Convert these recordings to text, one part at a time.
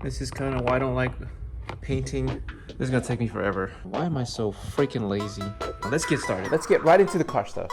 This is kind of why I don't like painting. This is gonna take me forever. Why am I so freaking lazy? Well, let's get started. Let's get right into the car stuff.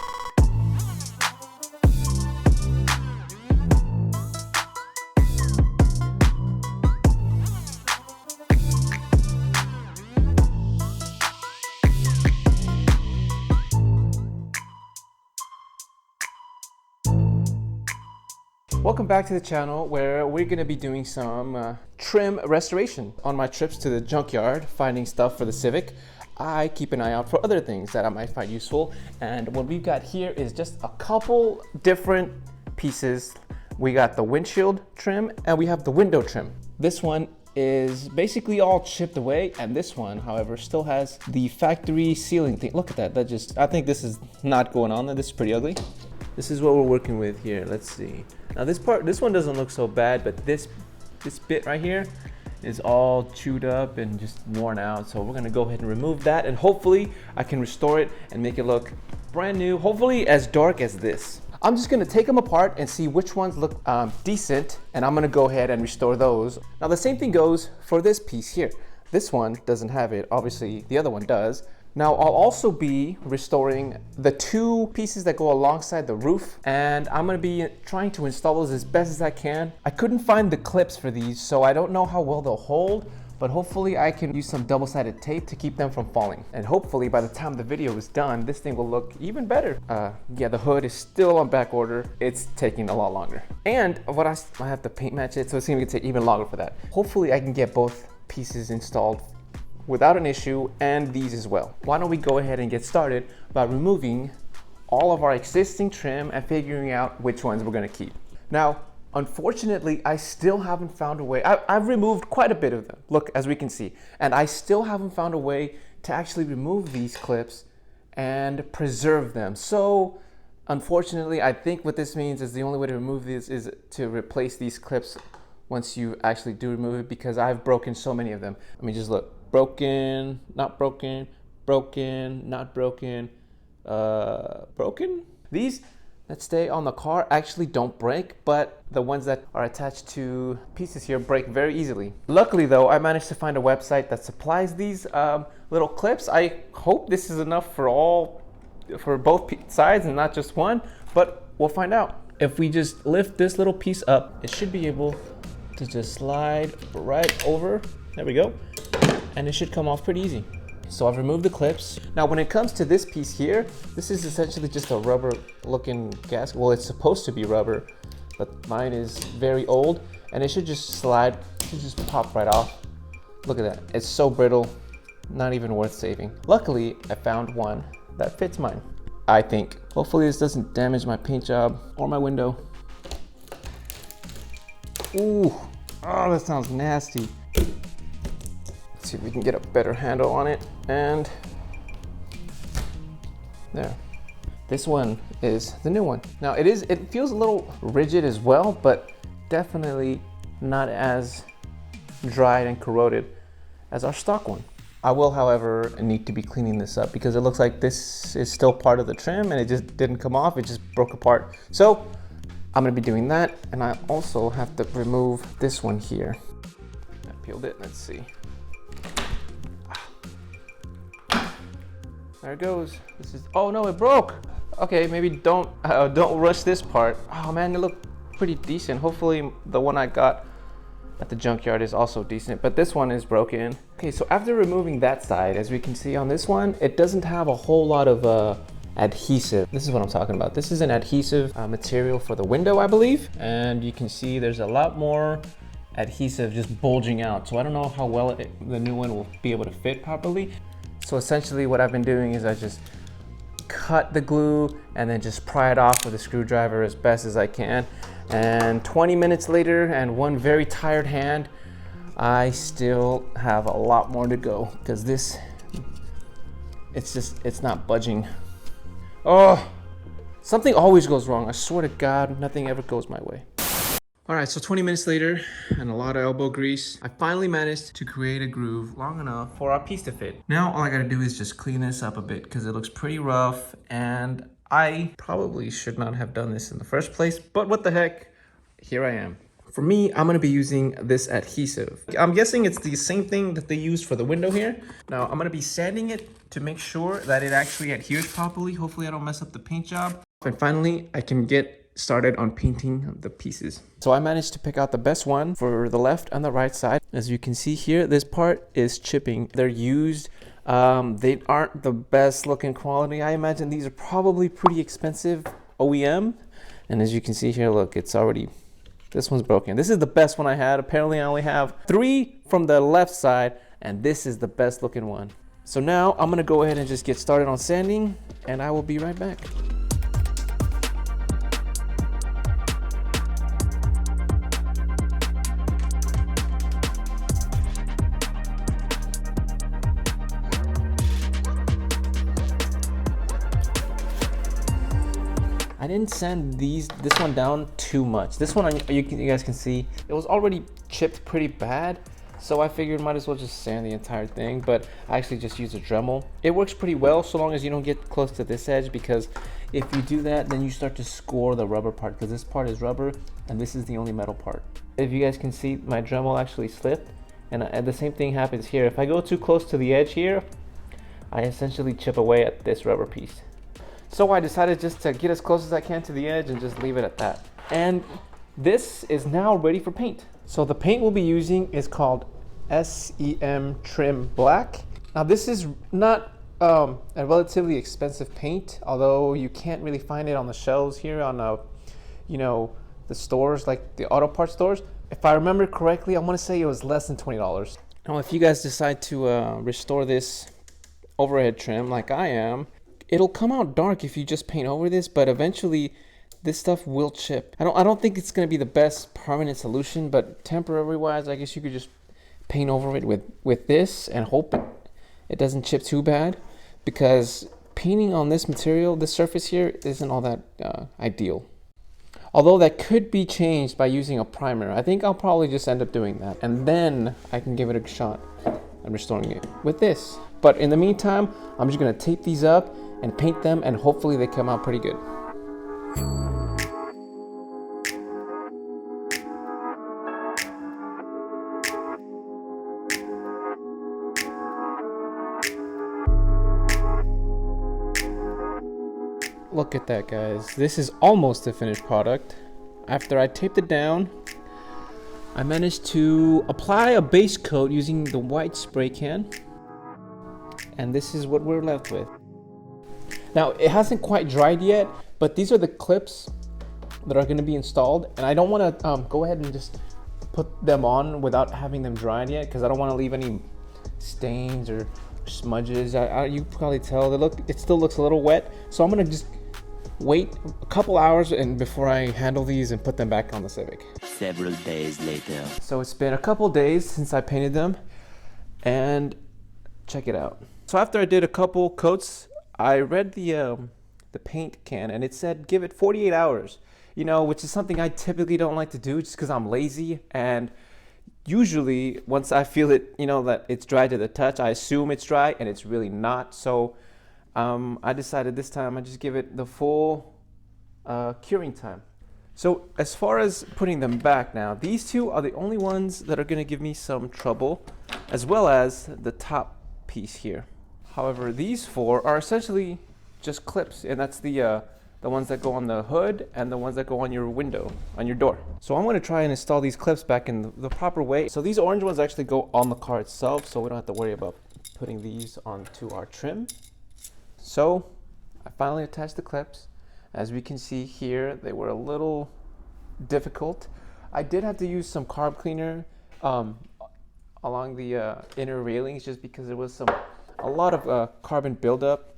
Welcome back to the channel where we're going to be doing some trim restoration. On my trips to the junkyard, finding stuff for the Civic, I keep an eye out for other things that I might find useful. And what we've got here is just a couple different pieces. We got the windshield trim and we have the window trim. This one is basically all chipped away, and this one, however, still has the factory sealing thing. Look at that. I think this is not going on there. This is pretty ugly. This is what we're working with here. Let's see. Now this one doesn't look so bad, but this bit right here is all chewed up and just worn out. So we're gonna go ahead and remove that, and hopefully I can restore it and make it look brand new, hopefully as dark as this. I'm just gonna take them apart and see which ones look decent, and I'm gonna go ahead and restore those. Now the same thing goes for this piece here. This one doesn't have it, obviously the other one does. Now I'll also be restoring the two pieces that go alongside the roof, and I'm gonna be trying to install those as best as I can. I couldn't find the clips for these, so I don't know how well they'll hold, but hopefully I can use some double-sided tape to keep them from falling. And hopefully by the time the video is done, this thing will look even better. Yeah, the hood is still on back order. It's taking a lot longer. And what I have to paint match it, so it's gonna take even longer for that. Hopefully I can get both pieces installed without an issue, and these as well. Why don't we go ahead and get started by removing all of our existing trim and figuring out which ones we're gonna keep. Now, unfortunately, I still haven't found a way. I've removed quite a bit of them, look, as we can see, and I still haven't found a way to actually remove these clips and preserve them. So, unfortunately, I think what this means is the only way to remove this is to replace these clips once you actually do remove it, because I've broken so many of them. I mean, just look. Broken, not broken, broken, not broken, broken? These that stay on the car actually don't break, but the ones that are attached to pieces here break very easily. Luckily though, I managed to find a website that supplies these little clips. I hope this is enough for both sides and not just one, but we'll find out. If we just lift this little piece up, it should be able to just slide right over. There we go. And it should come off pretty easy. So I've removed the clips. Now when it comes to this piece here, this is essentially just a rubber looking gasket. Well, it's supposed to be rubber, but mine is very old, and it should just slide, it should just pop right off. Look at that, it's so brittle, not even worth saving. Luckily, I found one that fits mine, I think. Hopefully this doesn't damage my paint job or my window. Ooh, oh, that sounds nasty. See if we can get a better handle on it, and there. This one is the new one. Now it feels a little rigid as well, but definitely not as dried and corroded as our stock one. I will, however, need to be cleaning this up because it looks like this is still part of the trim and it just didn't come off, it just broke apart. So I'm gonna be doing that, and I also have to remove this one here. I peeled it, let's see. There it goes. This is, oh no, it broke. Okay, maybe don't rush this part. Oh man, it looked pretty decent. Hopefully the one I got at the junkyard is also decent, but this one is broken. Okay, so after removing that side, as we can see on this one, it doesn't have a whole lot of adhesive. This is what I'm talking about. This is an adhesive material for the window, I believe. And you can see there's a lot more adhesive just bulging out. So I don't know how well the new one will be able to fit properly. So essentially what I've been doing is I just cut the glue and then just pry it off with a screwdriver as best as I can. And 20 minutes later and one very tired hand, I still have a lot more to go because it's not budging. Oh, something always goes wrong. I swear to God, nothing ever goes my way. All right, so 20 minutes later and a lot of elbow grease, I finally managed to create a groove long enough for our piece to fit. Now all I gotta do is just clean this up a bit because it looks pretty rough, and I probably should not have done this in the first place, but what the heck, here I am. For me, I'm gonna be using this adhesive. I'm guessing it's the same thing that they use for the window here. Now, I'm gonna be sanding it to make sure that it actually adheres properly. Hopefully I don't mess up the paint job. And finally, I can get started on painting the pieces. So I managed to pick out the best one for the left and the right side. As you can see here, this part is chipping. They're used, they aren't the best looking quality. I imagine these are probably pretty expensive OEM. And as you can see here, look, it's already, this one's broken. This is the best one I had. Apparently I only have 3 from the left side, and this is the best looking one. So now I'm gonna go ahead and just get started on sanding, and I will be right back. I didn't sand this one down too much. This one, you guys can see, it was already chipped pretty bad. So I figured might as well just sand the entire thing, but I actually just used a Dremel. It works pretty well so long as you don't get close to this edge, because if you do that, then you start to score the rubber part, because this part is rubber and this is the only metal part. If you guys can see, my Dremel actually slipped, and the same thing happens here. If I go too close to the edge here, I essentially chip away at this rubber piece. So I decided just to get as close as I can to the edge and just leave it at that. And this is now ready for paint. So the paint we'll be using is called SEM Trim Black. Now this is not a relatively expensive paint, although you can't really find it on the shelves here on the stores, like the auto parts stores. If I remember correctly, I want to say it was less than $20. Now if you guys decide to restore this overhead trim like I am, it'll come out dark if you just paint over this, but eventually this stuff will chip. I don't think it's gonna be the best permanent solution, but temporary wise, I guess you could just paint over it with this and hope it doesn't chip too bad, because painting on this material, this surface here, isn't all that ideal. Although that could be changed by using a primer. I think I'll probably just end up doing that, and then I can give it a shot and restoring it with this. But in the meantime, I'm just gonna tape these up and paint them, and hopefully they come out pretty good. Look at that, guys. This is almost a finished product. After I taped it down, I managed to apply a base coat using the white spray can, and this is what we're left with. Now, it hasn't quite dried yet, but these are the clips that are going to be installed, and I don't want to go ahead and just put them on without having them dried yet, because I don't want to leave any stains or smudges. You can probably tell it still looks a little wet, so I'm going to just wait a couple hours and before I handle these and put them back on the Civic. Several days later. So it's been a couple days since I painted them, and check it out. So after I did a couple coats, I read the paint can, and it said give it 48 hours, which is something I typically don't like to do just because I'm lazy. And usually once I feel it, that it's dry to the touch, I assume it's dry, and it's really not. So I decided this time I just give it the full curing time. So as far as putting them back now, these two are the only ones that are going to give me some trouble, as well as the top piece here. However, these 4 are essentially just clips, and that's the ones that go on the hood and the ones that go on your window, on your door. So I'm going to try and install these clips back in the proper way. So these orange ones actually go on the car itself, so we don't have to worry about putting these onto our trim. So I finally attached the clips. As we can see here, they were a little difficult. I did have to use some carb cleaner along the inner railings, just because there was a lot of carbon buildup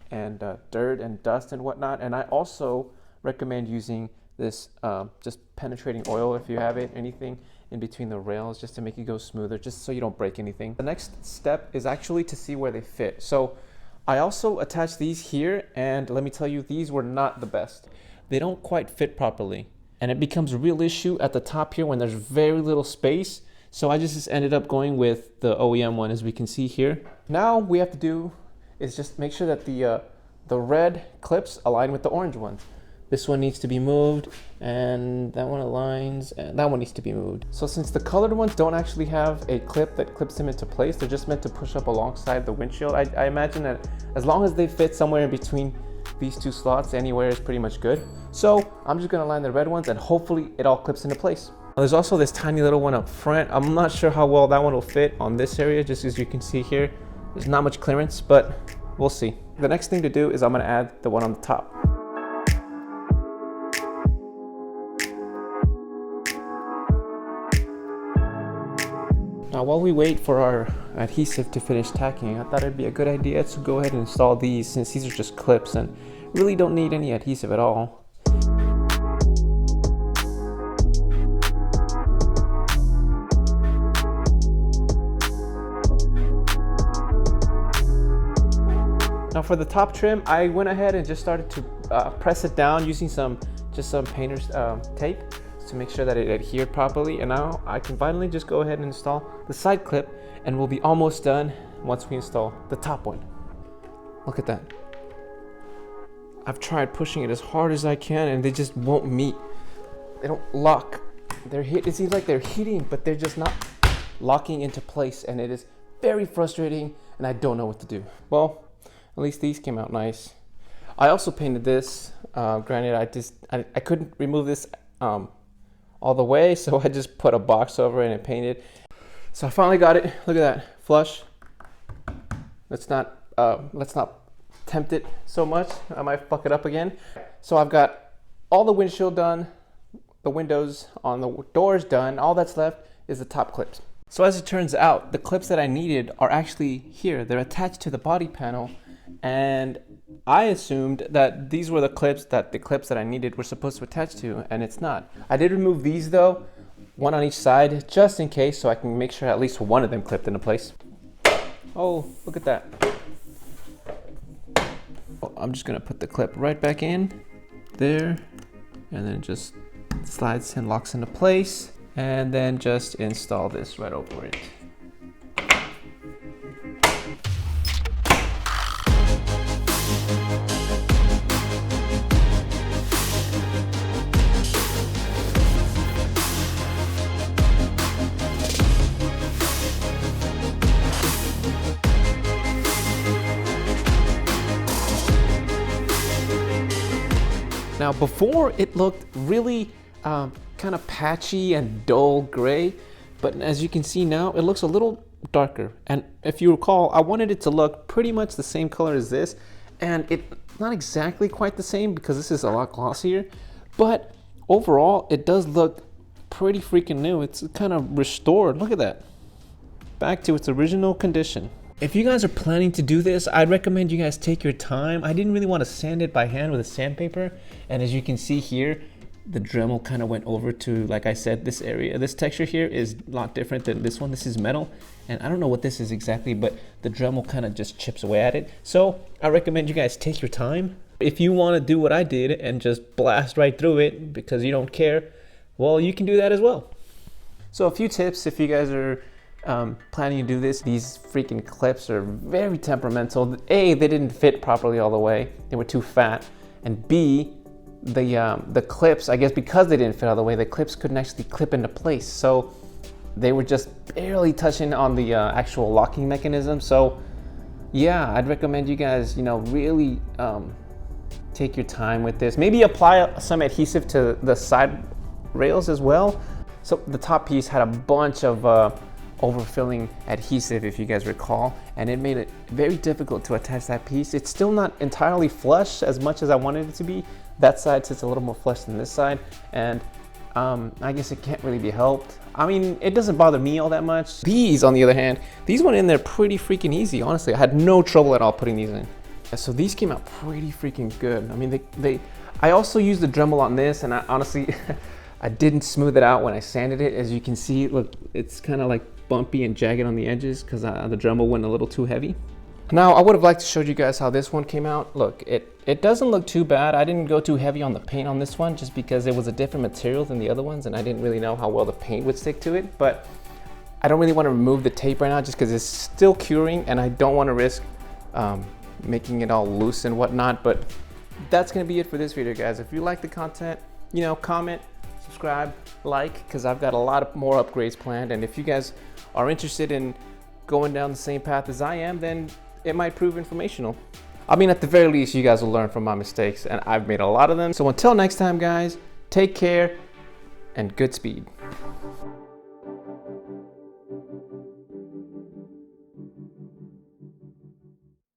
and dirt and dust and whatnot. And I also recommend using this just penetrating oil, if you have it, anything in between the rails, just to make it go smoother, just so you don't break anything. The next step is actually to see where they fit. So I also attached these here, and let me tell you, these were not the best. They don't quite fit properly, and it becomes a real issue at the top here when there's very little space. So I just ended up going with the OEM one, as we can see here. Now we have to do is just make sure that the red clips align with the orange ones. This one needs to be moved, and that one aligns, and that one needs to be moved. So since the colored ones don't actually have a clip that clips them into place, they're just meant to push up alongside the windshield. I imagine that as long as they fit somewhere in between these two slots, anywhere is pretty much good. So I'm just gonna line the red ones and hopefully it all clips into place. There's also this tiny little one up front. I'm not sure how well that one will fit on this area, just as you can see here. There's not much clearance, but we'll see. The next thing to do is I'm gonna add the one on the top. Now while we wait for our adhesive to finish tacking, I thought it'd be a good idea to go ahead and install these, since these are just clips and really don't need any adhesive at all. Now for the top trim, I went ahead and just started to press it down using some painter's tape to make sure that it adhered properly. And now I can finally just go ahead and install the side clip, and we'll be almost done once we install the top one. Look at that. I've tried pushing it as hard as I can and they just won't meet. They don't lock. It seems like they're heating, but they're just not locking into place, and it is very frustrating and I don't know what to do. Well, at least these came out nice. I also painted this. Granted, I couldn't remove this all the way, so I just put a box over it and painted. So I finally got it. Look at that, flush. Let's not tempt it so much. I might fuck it up again. So I've got all the windshield done, the windows on the doors done. All that's left is the top clips. So as it turns out, the clips that I needed are actually here. They're attached to the body panel, and I assumed that these were the clips that I needed were supposed to attach to, and it's not. I did remove these though, one on each side, just in case, so I can make sure at least one of them clipped into place. Oh, look at that. I'm just gonna put the clip right back in there, and then just slides and locks into place, and then just install this right over it. Now before it looked really kind of patchy and dull gray, but as you can see now it looks a little darker. And if you recall, I wanted it to look pretty much the same color as this, and it's not exactly quite the same because this is a lot glossier, but overall it does look pretty freaking new. It's kind of restored. Look at that, back to its original condition. If you guys are planning to do this, I'd recommend you guys take your time. I didn't really want to sand it by hand with a sandpaper. And as you can see here, the Dremel kind of went over to, like I said, this area. This texture here is a lot different than this one. This is metal. And I don't know what this is exactly, but the Dremel kind of just chips away at it. So I recommend you guys take your time. If you want to do what I did and just blast right through it because you don't care, well, you can do that as well. So a few tips if you guys are planning to do this. These freaking clips are very temperamental. A, they didn't fit properly all the way. They were too fat. And B, the clips, I guess because they didn't fit all the way, the clips couldn't actually clip into place. So they were just barely touching on the actual locking mechanism. So yeah, I'd recommend you guys, really take your time with this. Maybe apply some adhesive to the side rails as well. So the top piece had a bunch of overfilling adhesive, if you guys recall, and it made it very difficult to attach that piece. It's still not entirely flush as much as I wanted it to be. That side sits a little more flush than this side, and I guess it can't really be helped. I mean, it doesn't bother me all that much. These, on the other hand, these went in there pretty freaking easy. Honestly, I had no trouble at all putting these in. So these came out pretty freaking good. I mean, I also used the Dremel on this, and I honestly, I didn't smooth it out when I sanded it. As you can see, look, it's kind of like bumpy and jagged on the edges because the Dremel went a little too heavy. Now, I would have liked to show you guys how this one came out. Look, it doesn't look too bad. I didn't go too heavy on the paint on this one just because it was a different material than the other ones, and I didn't really know how well the paint would stick to it. But I don't really want to remove the tape right now just because it's still curing, and I don't want to risk making it all loose and whatnot. But that's gonna be it for this video, guys. If you like the content, you know, comment, subscribe, like, because I've got a lot of more upgrades planned. And if you guys are interested in going down the same path as I am, then it might prove informational. I mean, at the very least, you guys will learn from my mistakes, and I've made a lot of them. So until next time, guys, take care and Goodspeed.